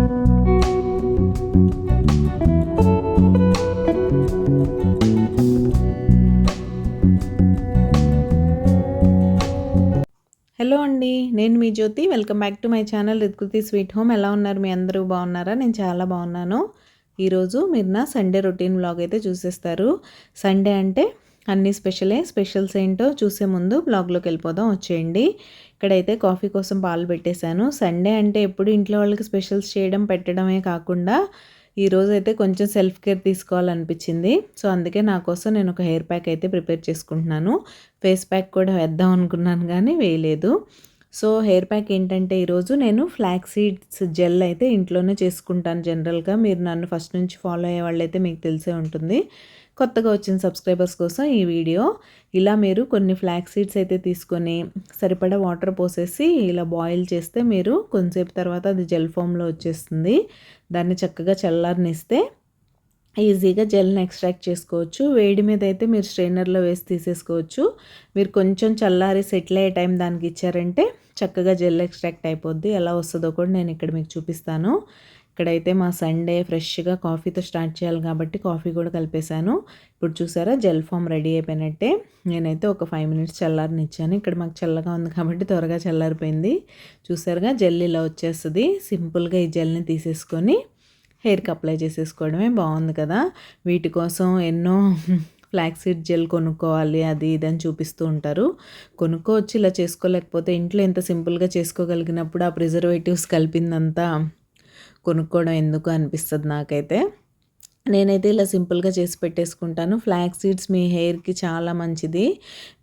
Hello అండి, నేను మీ Jyothi. Welcome back to my channel Ritkriti sweet home. ఎలా ఉన్నారు? మీ అందరూ బాగున్నారా? నేను చాలా బాగున్నాను. ఈరోజు మీరు నా సండే రొటీన్ వ్లాగ్ అయితే చూసేస్తారు. సండే అంటే అన్ని స్పెషల్స్ ఏంటో చూసే ముందు వ్లాగ్లోకి వెళ్ళిపోదాం, వచ్చేయండి. ఇక్కడైతే కాఫీ కోసం పాలు పెట్టేశాను. సండే అంటే ఎప్పుడు ఇంట్లో వాళ్ళకి స్పెషల్స్ చేయడం పెట్టడమే కాకుండా ఈరోజు అయితే కొంచెం సెల్ఫ్ కేర్ తీసుకోవాలనిపించింది. సో అందుకే నా కోసం నేను ఒక హెయిర్ ప్యాక్ అయితే ప్రిపేర్ చేసుకుంటున్నాను. ఫేస్ ప్యాక్ కూడా వేద్దాం అనుకున్నాను కానీ వేయలేదు. సో హెయిర్ ప్యాక్ ఏంటంటే ఈరోజు నేను ఫ్లాక్స్ సీడ్స్ జెల్ అయితే ఇంట్లోనే చేసుకుంటాను. జనరల్గా మీరు నన్ను ఫస్ట్ నుంచి ఫాలో అయ్యే వాళ్ళైతే మీకు తెలిసే ఉంటుంది. కొత్తగా వచ్చిన సబ్స్క్రైబర్స్ కోసం ఈ వీడియో. ఇలా మీరు కొన్ని ఫ్లాక్స్ సీడ్స్ అయితే తీసుకొని సరిపడా వాటర్ పోసేసి ఇలా బాయిల్ చేస్తే మీరు కొంతసేపు తర్వాత అది జెల్ ఫామ్లో వచ్చేస్తుంది. దాన్ని చక్కగా చల్లారనిస్తే ఈజీగా జెల్ని ఎక్స్ట్రాక్ట్ చేసుకోవచ్చు. వేడి మీద అయితే మీరు స్ట్రైనర్లో వేసి తీసేసుకోవచ్చు. మీరు కొంచెం చల్లారి సెటిల్ అయ్యే టైం దానికి ఇచ్చారంటే చక్కగా జెల్ ఎక్స్ట్రాక్ట్ అయిపోద్ది. ఎలా వస్తుందో కూడా నేను ఇక్కడ మీకు చూపిస్తాను. ఇక్కడైతే మా సండే ఫ్రెష్గా కాఫీతో స్టార్ట్ చేయాలి కాబట్టి కాఫీ కూడా కలిపేశాను. ఇప్పుడు చూసారా జెల్ ఫామ్ రెడీ అయిపోయినట్టే. నేనైతే ఒక 5 మినిట్స్ చల్లారనిచ్చాను. ఇక్కడ మాకు చల్లగా ఉంది కాబట్టి త్వరగా చల్లారిపోయింది. చూసారుగా జెల్ ఇలా వచ్చేస్తుంది. సింపుల్గా ఈ జెల్ని తీసేసుకొని హెయిర్కి అప్లై చేసేసుకోవడమే. బాగుంది కదా. వీటి కోసం ఎన్నో ఫ్లాక్స్ సీడ్ జెల్ కొనుక్కోవాలి అది ఇదని చూపిస్తూ ఉంటారు. కొనుక్కోవచ్చు, ఇలా చేసుకోలేకపోతే ఇంట్లో ఎంత సింపుల్గా చేసుకోగలిగినప్పుడు ఆ ప్రిజర్వేటివ్స్ కలిపిందంతా కొనుక్కోవడం ఎందుకు అనిపిస్తుంది నాకైతే. నేనైతే ఇలా సింపుల్గా చేసి పెట్టేసుకుంటాను. ఫ్లాక్స్ సీడ్స్ మీ హెయిర్కి చాలా మంచిది.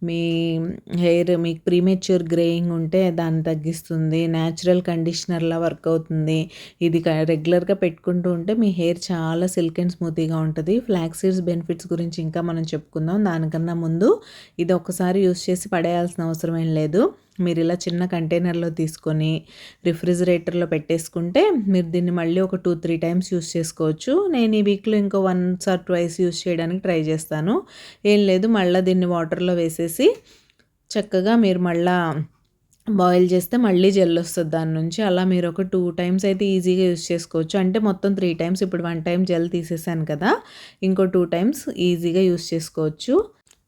మీ హెయిర్ మీకు ప్రీమెచ్యూర్ గ్రేయింగ్ ఉంటే దాన్ని తగ్గిస్తుంది. న్యాచురల్ కండిషనర్లా వర్క్ అవుతుంది. ఇది రెగ్యులర్గా పెట్టుకుంటూ ఉంటే మీ హెయిర్ చాలా సిల్క్ అండ్ స్మూతీగా ఉంటుంది. ఫ్లాక్స్ సీడ్స్ బెనిఫిట్స్ గురించి ఇంకా మనం చెప్పుకుందాం. దానికన్నా ముందు ఇది ఒకసారి యూస్ చేసి పడేయాల్సిన అవసరం ఏం లేదు. మీరు ఇలా చిన్న కంటైనర్లో తీసుకొని రిఫ్రిజిరేటర్లో పెట్టేసుకుంటే మీరు దీన్ని మళ్ళీ ఒక 2-3 టైమ్స్ యూస్ చేసుకోవచ్చు. నేను ఈ వీక్లో ఇంకో 1 or 2 యూస్ చేయడానికి ట్రై చేస్తాను. ఏం లేదు, మళ్ళీ దీన్ని వాటర్లో వేసేసి చక్కగా మీరు మళ్ళీ బాయిల్ చేస్తే మళ్ళీ జెల్ వస్తుంది దాని నుంచి. అలా మీరు ఒక 2 టైమ్స్ అయితే ఈజీగా యూస్ చేసుకోవచ్చు. అంటే మొత్తం 3 టైమ్స్. ఇప్పుడు 1 టైం జెల్ తీసేసాను కదా, ఇంకో 2 టైమ్స్ ఈజీగా యూస్ చేసుకోవచ్చు.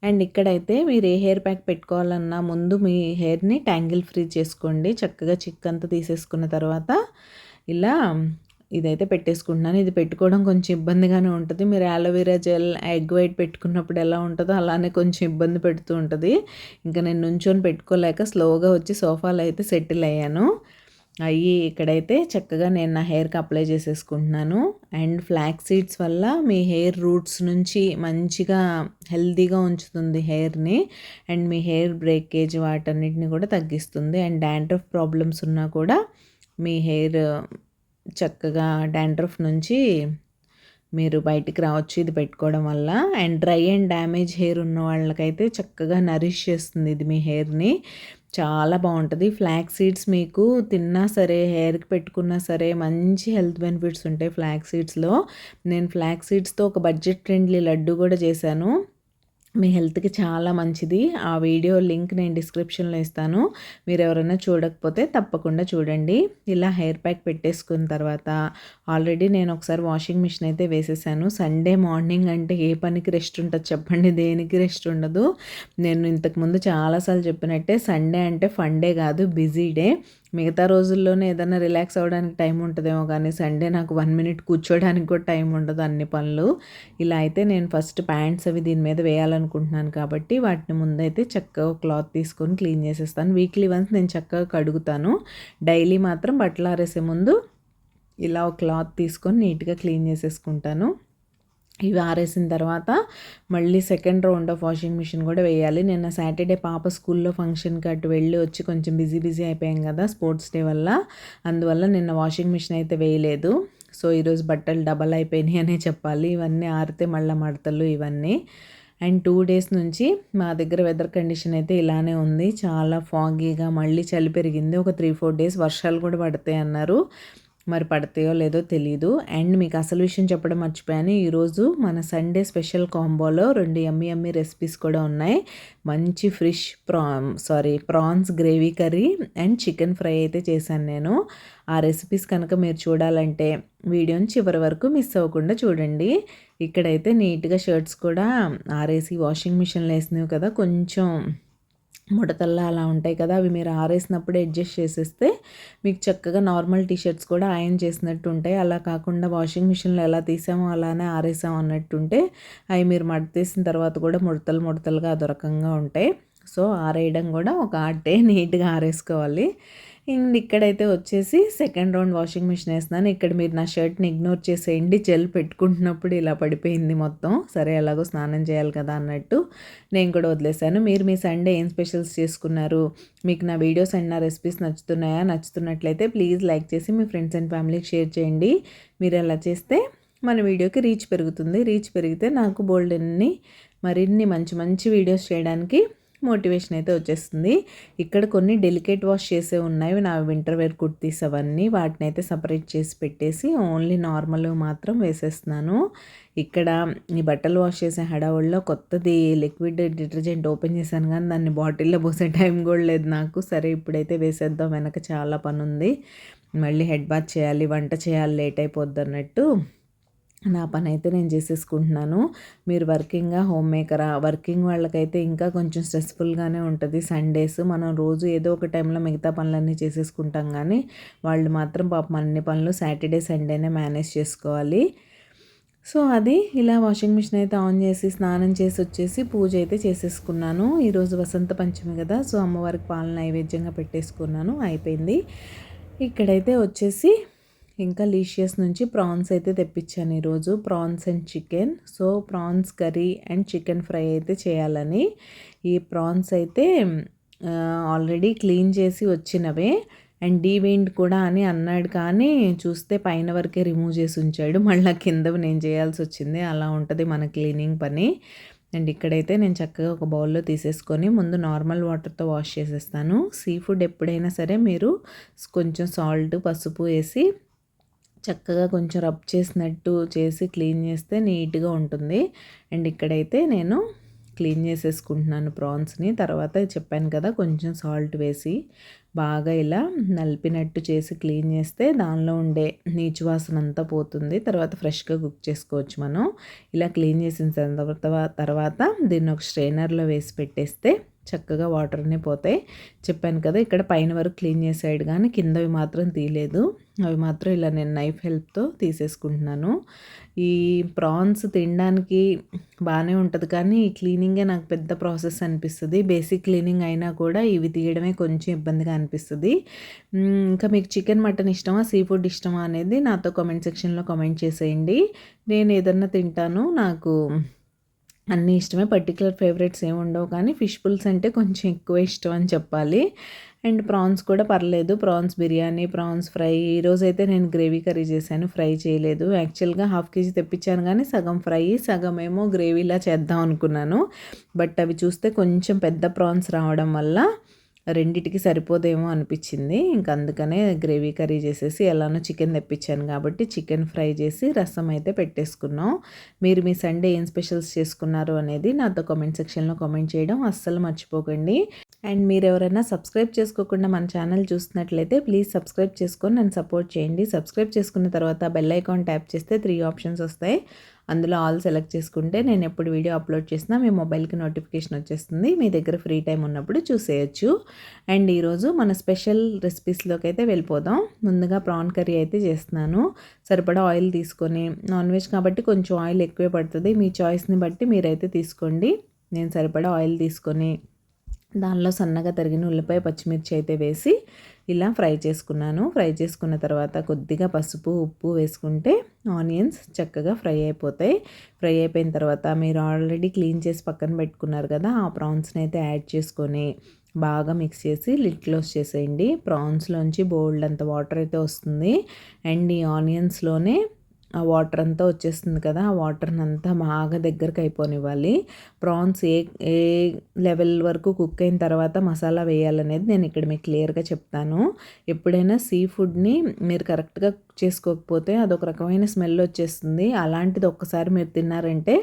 అండ్ ఇక్కడైతే మీరు ఏ హెయిర్ ప్యాక్ పెట్టుకోవాలన్నా ముందు మీ హెయిర్ని ట్యాంగిల్ ఫ్రీ చేసుకోండి. చక్కగా చిక్కంతా తీసేసుకున్న తర్వాత ఇలా ఇదైతే పెట్టేసుకుంటున్నాను. ఇది పెట్టుకోవడం కొంచెం ఇబ్బందిగానే ఉంటుంది. మీరు యాలోవెరా జెల్ ఎగ్ వైట్ పెట్టుకున్నప్పుడు ఎలా ఉంటుందో అలానే కొంచెం ఇబ్బంది పెడుతూ ఉంటుంది. ఇంకా నేను నుంచొని పెట్టుకోలేక స్లోగా వచ్చి సోఫాలో అయితే సెటిల్ అయ్యాను. ఇక్కడైతే చక్కగా నేను నా హెయిర్కి అప్లై చేసేసుకుంటున్నాను. అండ్ ఫ్లాక్స్ సీడ్స్ వల్ల మీ హెయిర్ రూట్స్ నుంచి మంచిగా హెల్తీగా ఉంచుతుంది హెయిర్ని. అండ్ మీ హెయిర్ బ్రేకేజ్ వాటన్నిటిని కూడా తగ్గిస్తుంది. అండ్ డాండ్రఫ్ ప్రాబ్లమ్స్ ఉన్నా కూడా మీ హెయిర్ చక్కగా డాండ్రఫ్ నుంచి మీరు బయటికి రావచ్చు ఇది పెట్టుకోవడం వల్ల. And dry and damage hair ఉన్న వాళ్ళకైతే చక్కగా నరిష్ చేస్తుంది ఇది మీ హెయిర్ని. చాలా బాగుంటుంది. ఫ్లాక్స్ సీడ్స్ మీకు తిన్నా సరే హెయిర్కి పెట్టుకున్నా సరే మంచి హెల్త్ బెనిఫిట్స్ ఉంటాయి ఫ్లాక్స్ సీడ్స్లో. నేను ఫ్లాక్స్ సీడ్స్తో ఒక బడ్జెట్ ఫ్రెండ్లీ లడ్డు కూడా చేశాను. మీ హెల్త్కి చాలా మంచిది. ఆ వీడియో లింక్ నేను డిస్క్రిప్షన్లో ఇస్తాను. మీరు ఎవరైనా చూడకపోతే తప్పకుండా చూడండి. ఇలా హెయిర్ ప్యాక్ పెట్టేసుకున్న తర్వాత ఆల్రెడీ నేను ఒకసారి వాషింగ్ మిషన్ అయితే వేసేసాను. సండే మార్నింగ్ అంటే ఏ పనికి రెస్ట్ ఉంటుంది చెప్పండి? దేనికి రెస్ట్ ఉండదు. నేను ఇంతకుముందు చాలాసార్లు చెప్పినట్టే సండే అంటే ఫన్ డే కాదు, బిజీ డే. మిగతా రోజుల్లోనే ఏదైనా రిలాక్స్ అవ్వడానికి టైం ఉంటుందేమో కానీ సండే నాకు 1 మినిట్ కూర్చోడానికి కూడా టైం ఉండదు, అన్ని పనులు. ఇలా అయితే నేను ఫస్ట్ ప్యాంట్స్ అవి దీని మీద వేయాలనుకుంటున్నాను కాబట్టి వాటిని ముందైతే చక్కగా క్లాత్ తీసుకొని క్లీన్ చేసేస్తాను. వీక్లీ వన్స్ నేను చక్కగా కడుగుతాను. డైలీ మాత్రం బట్టలు ఆరేసే ముందు ఇలా ఒక క్లాత్ తీసుకొని నీట్గా క్లీన్ చేసేసుకుంటాను. ఇవి ఆరేసిన తర్వాత మళ్ళీ second round of washing machine కూడా వేయాలి. నిన్న సాటర్డే పాప స్కూల్లో ఫంక్షన్కి అటు వెళ్ళి వచ్చి కొంచెం బిజీ అయిపోయాం కదా స్పోర్ట్స్ డే వల్ల. అందువల్ల నిన్న వాషింగ్ మిషన్ అయితే వేయలేదు. సో ఈరోజు బట్టలు డబల్ అయిపోయినాయి అనే చెప్పాలి. ఇవన్నీ ఆరితే మళ్ళీ మడతలు ఇవన్నీ. అండ్ 2 డేస్ నుంచి మా దగ్గర వెదర్ కండిషన్ అయితే ఇలానే ఉంది. చాలా ఫాగీగా, మళ్ళీ చలి పెరిగింది. ఒక 3-4 డేస్ వర్షాలు కూడా పడతాయి అన్నారు. మరి పడతాయో లేదో తెలీదు. అండ్ మీకు అసలు విషయం చెప్పడం మర్చిపోయాను. ఈరోజు మన సండే స్పెషల్ కాంబోలో 2 యమ్మీ యమ్మీ రెసిపీస్ కూడా ఉన్నాయి. మంచి prawns gravy curry and chicken fry అయితే చేశాను నేను. ఆ రెసిపీస్ కనుక మీరు చూడాలంటే వీడియోని చివరి వరకు మిస్ అవ్వకుండా చూడండి. ఇక్కడైతే నీట్గా షర్ట్స్ కూడా ఆరేసి వాషింగ్ మిషన్లో వేసినవి కదా, కొంచెం ముడతల్లా అలా ఉంటాయి కదా, అవి మీరు ఆరేసినప్పుడే అడ్జస్ట్ చేసేస్తే మీకు చక్కగా నార్మల్ టీషర్ట్స్ కూడా ఐరన్ చేసినట్టు ఉంటాయి. అలా కాకుండా వాషింగ్ మిషన్లో ఎలా తీసామో అలానే ఆరేసాం అన్నట్టుంటే అవి మీరు మడతేసిన తర్వాత కూడా ముడతలుగా అదొరకంగా ఉంటాయి. సో ఆరేయడం కూడా ఒక ఆర్టే, నీట్గా ఆరేసుకోవాలి. అండ్ ఇక్కడైతే వచ్చేసి సెకండ్ రౌండ్ వాషింగ్ మిషన్ వేస్తున్నాను. ఇక్కడ మీరు నా షర్ట్ని ఇగ్నోర్ చేసేయండి. జెల్ పెట్టుకుంటున్నప్పుడు ఇలా పడిపోయింది మొత్తం. సరే ఎలాగో స్నానం చేయాలి కదా అన్నట్టు నేను కూడా వదిలేశాను. మీరు మీ సండే ఏం స్పెషల్స్ చేసుకున్నారు? మీకు నా వీడియోస్ అండ్ నా రెసిపీస్ నచ్చుతున్నాయా? నచ్చుతున్నట్లయితే ప్లీజ్ లైక్ చేసి మీ ఫ్రెండ్స్ అండ్ ఫ్యామిలీకి షేర్ చేయండి. మీరు అలా చేస్తే మన వీడియోకి రీచ్ పెరుగుతుంది. రీచ్ పెరిగితే నాకు మరిన్ని మంచి వీడియోస్ చేయడానికి మోటివేషన్ అయితే వచ్చేస్తుంది. ఇక్కడ కొన్ని డెలికేట్ వాష్ చేసే ఉన్నాయి నా వింటర్ వేర్ కుర్తీస్, అవన్నీ వాటిని అయితే సపరేట్ చేసి పెట్టేసి ఓన్లీ నార్మల్ మాత్రం వేసేస్తున్నాను. ఇక్కడ ఈ బట్టలు వాష్ చేసే హడావుల్లో కొత్తది లిక్విడ్ డిటర్జెంట్ ఓపెన్ చేశాను, కానీ దాన్ని బాటిల్లో పోసే టైం కూడా లేదు నాకు. సరే ఇప్పుడైతే వేసేద్దాం, వెనక చాలా పని ఉంది, మళ్ళీ హెడ్ బాత్ చేయాలి, వంట చేయాలి, లేట్ అయిపోద్ది అన్నట్టు నా పని అయితే నేను చేసేసుకుంటున్నాను. మీరు హోమ్ మేకరా? వర్కింగ్ వాళ్ళకైతే ఇంకా కొంచెం స్ట్రెస్ఫుల్గానే ఉంటుంది సండేస్. మనం రోజు ఏదో ఒక టైంలో మిగతా పనులన్నీ చేసేసుకుంటాం, కానీ వాళ్ళు మాత్రం పాపం అన్ని పనులు సాటర్డే సండేనే మేనేజ్ చేసుకోవాలి. సో అది ఇలా వాషింగ్ మిషన్ అయితే ఆన్ చేసి స్నానం చేసి వచ్చేసి పూజ అయితే చేసేసుకున్నాను. ఈరోజు వసంత పంచమి కదా, సో అమ్మవారికి పాలన నైవేద్యంగా పెట్టేసుకున్నాను, అయిపోయింది. ఇక్కడైతే వచ్చేసి ఇంకా లీషియస్ నుంచి ప్రాన్స్ అయితే తెప్పించాను ఈరోజు, prawns and chicken. So prawns curry and chicken fry అయితే చేయాలని. ఈ ప్రాన్స్ అయితే ఆల్రెడీ క్లీన్ చేసి వచ్చినవే అండ్ డీవెయిన్డ్ కూడా అని అన్నాడు, కానీ చూస్తే పైన వరకే రిమూవ్ చేసి ఉంచాడు, మళ్ళీ కిందవి నేను చేయాల్సి వచ్చింది. అలా ఉంటుంది మన క్లీనింగ్ పని. అండ్ ఇక్కడైతే నేను చక్కగా ఒక బౌల్లో తీసేసుకొని ముందు నార్మల్ వాటర్తో వాష్ చేసేస్తాను. సీ ఫుడ్ ఎప్పుడైనా సరే మీరు కొంచెం సాల్ట్, పసుపు వేసి చక్కగా కొంచెం రబ్ చేసినట్టు చేసి క్లీన్ చేస్తే నీట్గా ఉంటుంది. అండ్ ఇక్కడైతే నేను క్లీన్ చేసేసుకుంటున్నాను ప్రాన్స్ని. తర్వాత చెప్పాను కదా, కొంచెం సాల్ట్ వేసి బాగా ఇలా నలిపినట్టు చేసి క్లీన్ చేస్తే దానిలో ఉండే నీచు వాసన అంతా పోతుంది. తర్వాత ఫ్రెష్గా కుక్ చేసుకోవచ్చు మనం. ఇలా క్లీన్ చేసిన తర్వాత దీన్ని ఒక స్ట్రైనర్లో వేసి పెట్టేస్తే చక్కగా వాటర్ అన్నీ పోతాయి. చెప్పాను కదా, ఇక్కడ పైన వరకు క్లీన్ చేసాడు, కానీ కిందవి మాత్రం తీయలేదు. అవి మాత్రం ఇలా నేను నైఫ్ హెల్ప్తో తీసేసుకుంటున్నాను. ఈ ప్రాన్స్ తినడానికి బాగానే ఉంటుంది, కానీ ఈ క్లీనింగే నాకు పెద్ద ప్రాసెస్ అనిపిస్తుంది. బేసిక్ క్లీనింగ్ అయినా కూడా ఇవి తీయడమే కొంచెం ఇబ్బందిగా అనిపిస్తుంది. ఇంకా మీకు చికెన్, మటన్ ఇష్టమా, సీ ఫుడ్ ఇష్టమా అనేది నాతో కామెంట్ సెక్షన్లో కామెంట్ చేసేయండి. నేను ఏదన్నా తింటాను, నాకు అన్నీ ఇష్టమే, పర్టికులర్ ఫేవరెట్స్ ఏమి ఉండవు, కానీ ఫిష్ పుల్స్ అంటే కొంచెం ఎక్కువ ఇష్టం అని చెప్పాలి. అండ్ ప్రాన్స్ కూడా పర్లేదు, ప్రాన్స్ బిర్యానీ, ప్రాన్స్ ఫ్రై. ఈరోజైతే నేను గ్రేవీ కర్రీ చేశాను, ఫ్రై చేయలేదు. యాక్చువల్గా 1/2 kg తెప్పించాను, కానీ సగం ఫ్రై సగం ఏమో గ్రేవీలా చేద్దాం అనుకున్నాను. బట్ అవి చూస్తే కొంచెం పెద్ద ప్రాన్స్ రావడం వల్ల రెండిటికి సరిపోదేమో అనిపించింది. ఇంక అందుకనే గ్రేవీ కర్రీ చేసేసి ఎలానో చికెన్ తెప్పించాను కాబట్టి చికెన్ ఫ్రై చేసి రసం అయితే పెట్టేసుకున్నాం. మీరు మీ సండే ఏం స్పెషల్స్ చేసుకున్నారు అనేది నాతో కామెంట్ సెక్షన్లో కామెంట్ చేయడం అస్సలు మర్చిపోకండి. అండ్ మీరు ఎవరైనా సబ్స్క్రైబ్ చేసుకోకుండా మన ఛానల్ చూస్తున్నట్లయితే ప్లీజ్ సబ్స్క్రైబ్ చేసుకొని నన్ను సపోర్ట్ చేయండి. సబ్స్క్రైబ్ చేసుకున్న తర్వాత బెల్ ఐకాన్ ట్యాప్ చేస్తే 3 ఆప్షన్స్ వస్తాయి. అందులో ఆల్ సెలెక్ట్ చేసుకుంటే నేను ఎప్పుడు వీడియో అప్లోడ్ చేసినా మీ మొబైల్కి నోటిఫికేషన్ వచ్చేస్తుంది. మీ దగ్గర ఫ్రీ టైం ఉన్నప్పుడు చూసేయచ్చు. అండ్ ఈరోజు మన స్పెషల్ రెసిపీస్లోకి అయితే వెళ్ళిపోదాం. ముందుగా ప్రాన్ కర్రీ అయితే చేస్తున్నాను. సరిపడా ఆయిల్ తీసుకొని, నాన్ వెజ్ కాబట్టి కొంచెం ఆయిల్ ఎక్కువే పడుతుంది, మీ చాయిస్ని బట్టి మీరైతే తీసుకోండి. నేను సరిపడా ఆయిల్ తీసుకొని దానిలో సన్నగా తరిగిన ఉల్లిపాయ, పచ్చిమిర్చి అయితే వేసి ఇలా ఫ్రై చేసుకున్నాను. ఫ్రై చేసుకున్న తర్వాత కొద్దిగా పసుపు, ఉప్పు వేసుకుంటే ఆనియన్స్ చక్కగా ఫ్రై అయిపోతాయి. ఫ్రై అయిపోయిన తర్వాత మీరు ఆల్రెడీ క్లీన్ చేసి పక్కన పెట్టుకున్నారు కదా, ఆ ప్రాన్స్ని అయితే యాడ్ చేసుకొని బాగా మిక్స్ చేసి లిడ్ క్లోజ్ చేసేయండి. ప్రాన్స్లోంచి బోల్డ్ అంత వాటర్ అయితే వస్తుంది. అండ్ ఈ ఆనియన్స్లోనే ఆ వాటర్ అంతా వచ్చేస్తుంది కదా, ఆ వాటర్ని అంతా బాగా దగ్గరికి అయిపోనివ్వాలి. ప్రాన్స్ ఏ ఏ లెవెల్ వరకు కుక్ అయిన తర్వాత మసాలా వేయాలనేది నేను ఇక్కడ మీకు క్లియర్గా చెప్తాను. ఎప్పుడైనా సీ ఫుడ్ని మీరు కరెక్ట్గా చేసుకోకపోతే అదొక రకమైన స్మెల్ వచ్చేస్తుంది. అలాంటిది ఒక్కసారి మీరు తిన్నారంటే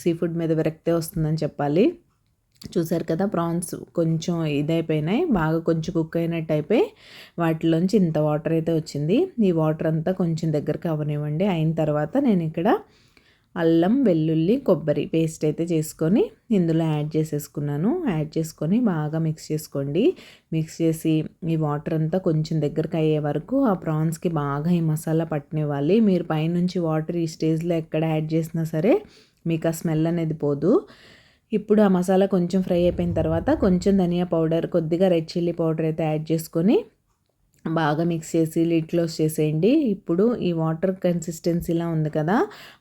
సీ ఫుడ్ మీద విరక్తే వస్తుందని చెప్పాలి. చూసారు కదా, ప్రాన్స్ కొంచెం ఇదైపోయినాయి, బాగా కొంచెం కుక్ అయినట్టు అయిపోయి వాటిలోంచి ఇంత వాటర్ అయితే వచ్చింది. ఈ వాటర్ అంతా కొంచెం దగ్గరకు అవ్వనివ్వండి. అయిన తర్వాత నేను ఇక్కడ అల్లం వెల్లుల్లి కొబ్బరి పేస్ట్ అయితే చేసుకొని ఇందులో యాడ్ చేసేసుకున్నాను. యాడ్ చేసుకొని బాగా మిక్స్ చేసుకోండి. మిక్స్ చేసి ఈ వాటర్ అంతా కొంచెం దగ్గరకు అయ్యే వరకు ఆ ప్రాన్స్కి బాగా ఈ మసాలా పట్టనివ్వాలి. మీరు పైనుంచి వాటర్ ఈ స్టేజ్లో ఎక్కడ యాడ్ చేసినా సరే మీకు ఆ స్మెల్ అనేది పోదు. ఇప్పుడు ఆ మసాలా కొంచెం ఫ్రై అయిపోయిన తర్వాత కొంచెం ధనియా పౌడర్, కొద్దిగా రెడ్ చిల్లీ పౌడర్ అయితే యాడ్ చేసుకొని బాగా మిక్స్ చేసి లిడ్ క్లోజ్ చేసేయండి. ఇప్పుడు ఈ వాటర్ కన్సిస్టెన్సీలా ఉంది కదా,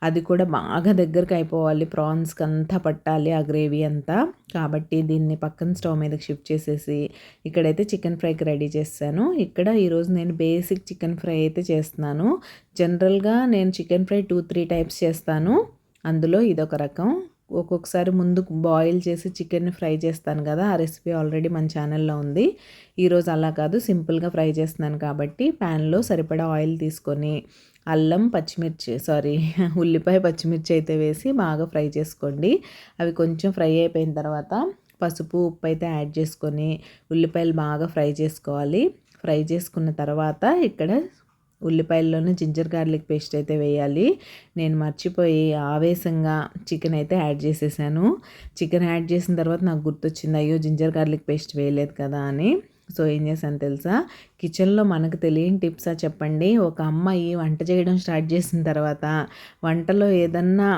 అది కూడా బాగా దగ్గరకు అయిపోవాలి, ప్రాన్స్కి అంతా పట్టాలి ఆ గ్రేవీ అంతా. కాబట్టి దీన్ని పక్కన స్టవ్ మీదకి షిఫ్ట్ చేసేసి ఇక్కడైతే చికెన్ ఫ్రైకి రెడీ చేస్తాను. ఇక్కడ ఈరోజు నేను బేసిక్ చికెన్ ఫ్రై అయితే చేస్తున్నాను. జనరల్గా నేను చికెన్ ఫ్రై 2-3 టైప్స్ చేస్తాను. అందులో ఇదొక రకం. ఒక్కొక్కసారి ముందు బాయిల్ చేసి చికెన్ని ఫ్రై చేస్తాను కదా, ఆ రెసిపీ ఆల్రెడీ మన ఛానల్లో ఉంది. ఈరోజు అలా కాదు, సింపుల్గా ఫ్రై చేస్తున్నాను కాబట్టి ప్యాన్లో సరిపడా ఆయిల్ తీసుకొని అల్లం ఉల్లిపాయ పచ్చిమిర్చి అయితే వేసి బాగా ఫ్రై చేసుకోండి. అవి కొంచెం ఫ్రై అయిపోయిన తర్వాత పసుపు ఉప్పు అయితే యాడ్ చేసుకొని ఉల్లిపాయలు బాగా ఫ్రై చేసుకోవాలి. ఫ్రై చేసుకున్న తర్వాత ఇక్కడ ఉల్లిపాయల్లోనే జింజర్ గార్లిక్ పేస్ట్ అయితే వేయాలి. నేను మర్చిపోయి ఆవేశంగా చికెన్ అయితే యాడ్ చేసేసాను. చికెన్ యాడ్ చేసిన తర్వాత నాకు గుర్తొచ్చింది, అయ్యో జింజర్ గార్లిక్ పేస్ట్ వేయలేదు కదా అని. సో ఏం చేశాను తెలుసా, కిచెన్లో మనకు తెలియని టిప్సా చెప్పండి. ఒక అమ్మాయి వంట చేయడం స్టార్ట్ చేసిన తర్వాత వంటలో ఏదన్నా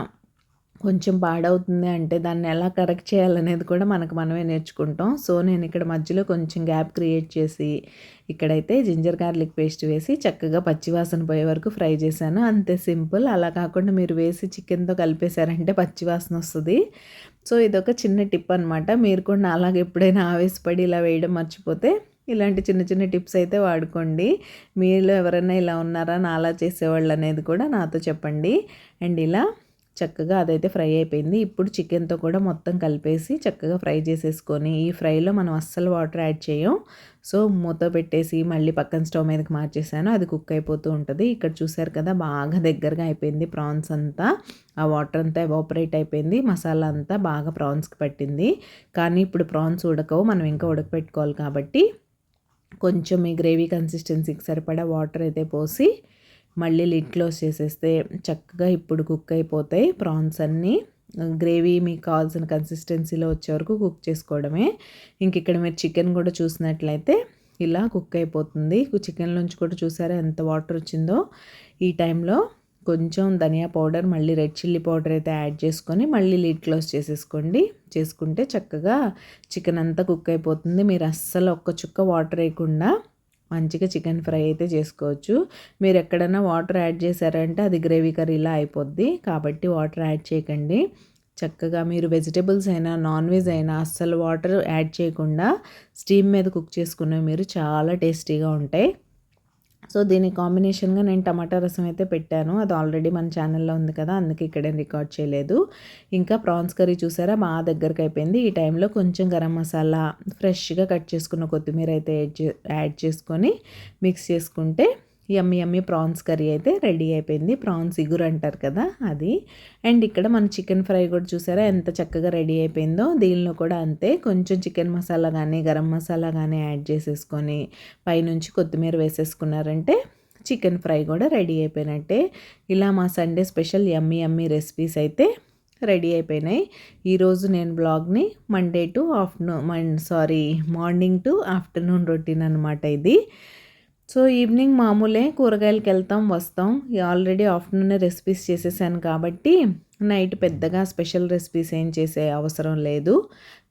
కొంచెం పాడవుతుంది అంటే దాన్ని ఎలా కరెక్ట్ చేయాలనేది కూడా మనమే నేర్చుకుంటాం. సో నేను ఇక్కడ మధ్యలో కొంచెం గ్యాప్ క్రియేట్ చేసి ఇక్కడైతే జింజర్ గార్లిక్ పేస్ట్ వేసి చక్కగా పచ్చివాసన పోయే వరకు ఫ్రై చేశాను. అంతే సింపుల్. అలా కాకుండా మీరు వేసి చికెన్తో కలిపేశారంటే పచ్చివాసన వస్తుంది. సో ఇదొక చిన్న టిప్ అనమాట. మీరు కూడా అలాగే ఎప్పుడైనా ఆవేశపడి ఇలా వేయడం మర్చిపోతే ఇలాంటి చిన్న చిన్న టిప్స్ అయితే వాడుకోండి. మీలో ఎవరైనా ఇలా ఉన్నారా నాలా చేసేవాళ్ళు అనేది కూడా నాతో చెప్పండి. అండ్ ఇలా చక్కగా అదైతే ఫ్రై అయిపోయింది. ఇప్పుడు చికెన్తో కూడా మొత్తం కలిపేసి చక్కగా ఫ్రై చేసేసుకొని, ఈ ఫ్రైలో మనం అస్సలు వాటర్ యాడ్ చేయం. సో మూత పెట్టేసి మళ్ళీ పక్కన స్టవ్ మీదకి మార్చేసాను. అది కుక్ అయిపోతూ ఉంటుంది. ఇక్కడ చూసారు కదా, బాగా దగ్గరగా అయిపోయింది ప్రాన్స్ అంతా. ఆ వాటర్ అంతా ఎవాపరేట్ అయిపోయింది. మసాలా అంతా బాగా ప్రాన్స్కి పట్టింది. కానీ ఇప్పుడు ప్రాన్స్ ఉడకవు, మనం ఇంకా ఉడకపెట్టుకోవాలి కాబట్టి కొంచెం ఈ గ్రేవీ కన్సిస్టెన్సీకి సరిపడా వాటర్ అయితే పోసి మళ్ళీ లిడ్ క్లోజ్ చేసేస్తే చక్కగా ఇప్పుడు కుక్ అయిపోతాయి ప్రాన్స్ అన్నీ. గ్రేవీ మీకు కావాల్సిన కన్సిస్టెన్సీలో వచ్చే వరకు కుక్ చేసుకోవడమే. ఇంక ఇక్కడ మీరు చికెన్ కూడా చూసినట్లయితే ఇలా కుక్ అయిపోతుంది. చికెన్లోంచి కూడా చూసారా ఎంత వాటర్ వచ్చిందో. ఈ టైంలో కొంచెం ధనియా పౌడర్, మళ్ళీ రెడ్ చిల్లీ పౌడర్ అయితే యాడ్ చేసుకొని మళ్ళీ లిడ్ క్లోజ్ చేసుకుంటే చక్కగా చికెన్ అంతా కుక్ అయిపోతుంది. మీరు అస్సలు ఒక్క చుక్క వాటర్ వేయకుండా మంచిగా చికెన్ ఫ్రై అయితే చేసుకోవచ్చు. మీరు ఎక్కడైనా వాటర్ యాడ్ చేశారంటే అది గ్రేవీ కర్రీలా అయిపోద్ది. కాబట్టి వాటర్ యాడ్ చేయకండి. చక్కగా మీరు వెజిటేబుల్స్ అయినా నాన్ వెజ్ అయినా అస్సలు వాటర్ యాడ్ చేయకుండా స్టీమ్ మీద కుక్ చేసుకునేవి మీరు చాలా టేస్టీగా ఉంటాయి. సో దీనికి కాంబినేషన్గా నేను టమాటా రసం అయితే పెట్టాను. అది ఆల్రెడీ మన ఛానల్లో ఉంది కదా, అందుకే ఇక్కడేం రికార్డ్ చేయలేదు. ఇంకా ప్రాన్స్ కర్రీ చూసారా మా దగ్గరకు అయిపోయింది. ఈ టైంలో కొంచెం గరం మసాలా, ఫ్రెష్గా కట్ చేసుకున్న కొత్తిమీర అయితే యాడ్ చేసుకొని మిక్స్ చేసుకుంటే యమ్మీ ప్రాన్స్ కర్రీ అయితే రెడీ అయిపోయింది. ప్రాన్స్ ఇగురు అంటారు కదా అది. అండ్ ఇక్కడ మన చికెన్ ఫ్రై కూడా చూసారా ఎంత చక్కగా రెడీ అయిపోయిందో. దీనిలో కూడా అంతే, కొంచెం చికెన్ మసాలా కానీ గరం మసాలా కానీ యాడ్ చేసేసుకొని పైనుంచి కొత్తిమీర వేసేసుకున్నారంటే చికెన్ ఫ్రై కూడా రెడీ అయిపోయినట్టే. ఇలా మా సండే స్పెషల్ యమ్మీ రెసిపీస్ అయితే రెడీ అయిపోయినాయి. ఈరోజు నేను బ్లాగ్ని మార్నింగ్ టు ఆఫ్టర్నూన్ రొటీన్ అనమాట ఇది. సో ఈవినింగ్ మామూలే, కూరగాయలకి వెళ్తాం వస్తాం. ఆల్రెడీ ఆఫ్టర్నూనే రెసిపీస్ చేసేసాను కాబట్టి నైట్ పెద్దగా స్పెషల్ రెసిపీస్ ఏం చేసే అవసరం లేదు.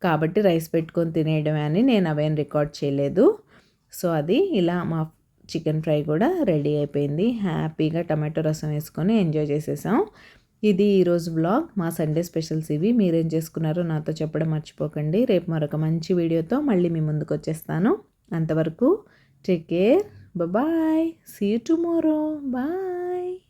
కాబట్టి రైస్ పెట్టుకొని తినేయడమే అని నేను అవేం రికార్డ్ చేయలేదు. సో అది ఇలా మా చికెన్ ఫ్రై కూడా రెడీ అయిపోయింది. హ్యాపీగా టమాటో రసం వేసుకొని ఎంజాయ్ చేసేసాం. ఇది ఈరోజు బ్లాగ్. మా సండే స్పెషల్స్ ఇవి. మీరేం చేసుకున్నారో నాతో చెప్పడం మర్చిపోకండి. రేపు మరొక మంచి వీడియోతో మళ్ళీ మీ ముందుకు వచ్చేస్తాను. అంతవరకు take care. Bye-bye. See you tomorrow. Bye.